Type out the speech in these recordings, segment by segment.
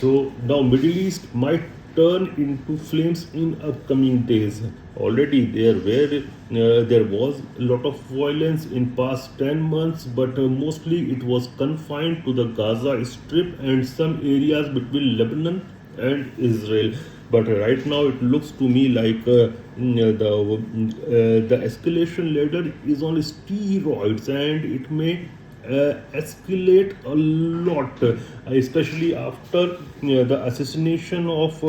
So now Middle East might turn into flames in upcoming days. Already there was a lot of violence in past 10 months, but mostly it was confined to the Gaza Strip and some areas between Lebanon and Israel. But right now it looks to me like the escalation ladder is on steroids, and it may escalate a lot, especially after the assassination of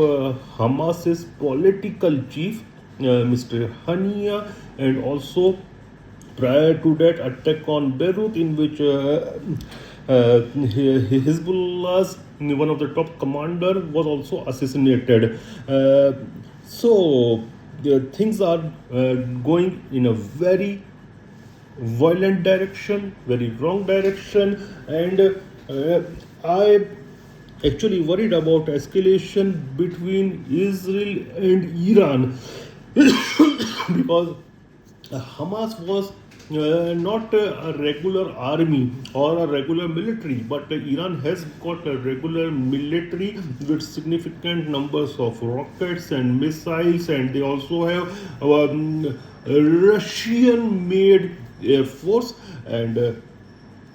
Hamas's political chief, Mr. Hania, and also prior to that attack on Beirut, in which Hezbollah's one of the top commander was also assassinated. So things are going in a very violent direction, very wrong direction, and I actually worried about escalation between Israel and Iran because Hamas was not a regular army or a regular military, but Iran has got a regular military with significant numbers of rockets and missiles, and they also have Russian made air force. And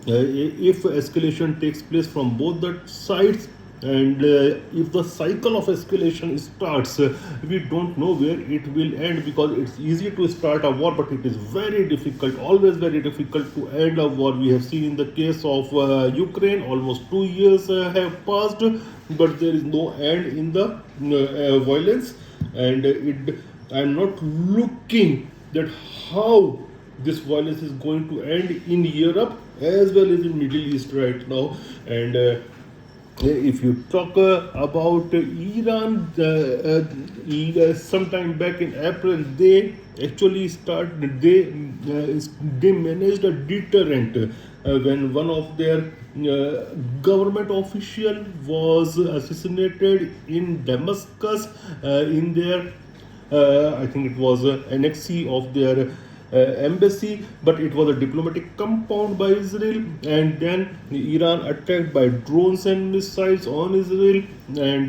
if escalation takes place from both the sides, and if the cycle of escalation starts, we don't know where it will end, because it's easy to start a war, but it is very difficult, always very difficult to end a war. We have seen in the case of Ukraine, almost 2 years have passed, but there is no end in the violence. And I'm not looking that how this violence is going to end in Europe as well as in Middle East right now. And if you talk about Iran, sometime back in April, they actually started. They managed a deterrent when one of their government official was assassinated in Damascus, in their I think it was annexee of their embassy, but it was a diplomatic compound by Israel. And then Iran attacked by drones and missiles on Israel, and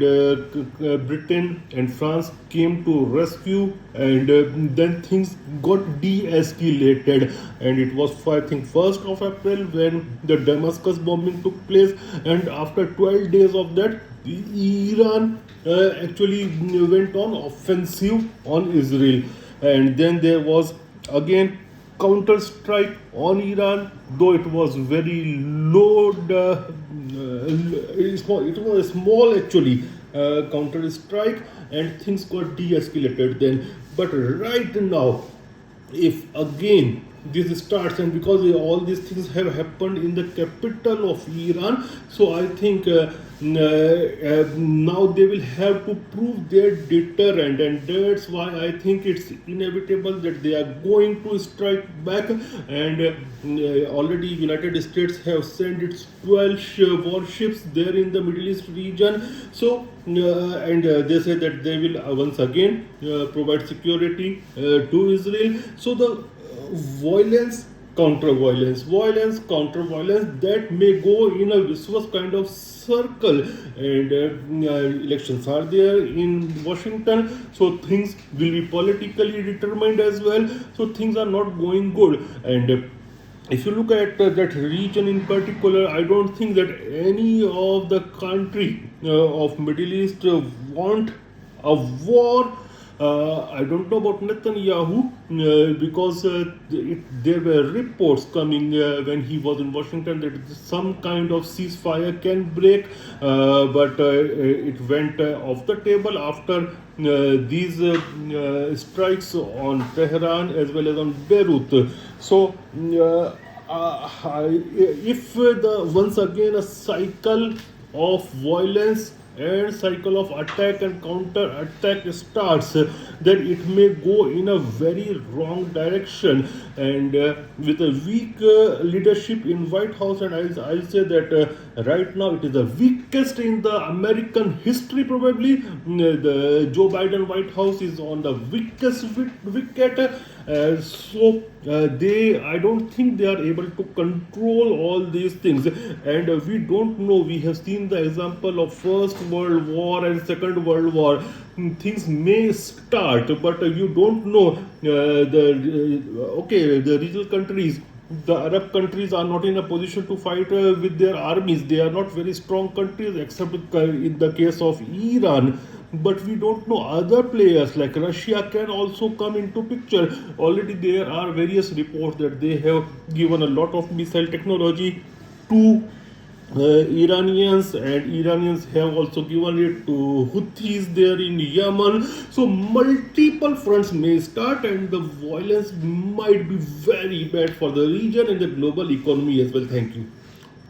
Britain and France came to rescue, and then things got de-escalated. And it was, I think, 1st of April when the Damascus bombing took place, and after 12 days of that, Iran actually went on offensive on Israel. And then there was again counter strike on Iran, though it was very low. It was a small actually counter strike, and things got de-escalated then. But right now, if again this starts, and because all these things have happened in the capital of Iran, so I think now they will have to prove their deterrent, and that's why I think it's inevitable that they are going to strike back. And already United States have sent its 12 warships there in the Middle East region. So and they say that they will once again provide security to Israel. So the violence, counter violence, violence, counter violence, that may go in a vicious kind of circle. And elections are there in Washington, so things will be politically determined as well. So things are not going good. And if you look at that region in particular, I don't think that any of the country of Middle East want a war. I don't know about Netanyahu, because there were reports coming when he was in Washington that some kind of ceasefire can break, but it went off the table after these strikes on Tehran as well as on Beirut. So if the once again a cycle of violence and cycle of attack and counter attack starts, then it may go in a very wrong direction. And with a weak leadership in White House, and I'll say that right now it is the weakest in the American history probably. The Joe Biden White House is on the weakest wicket, They, I don't think they are able to control all these things, and we don't know. We have seen the example of First World War and Second World War. Things may start, but you don't know. The regional countries, the Arab countries are not in a position to fight with their armies. They are not very strong countries, except in the case of Iran. But we don't know other players like Russia can also come into picture. Already there are various reports that they have given a lot of missile technology to Iranians, and Iranians have also given it to Houthis there in Yemen. So multiple fronts may start, and the violence might be very bad for the region and the global economy as well. Thank you.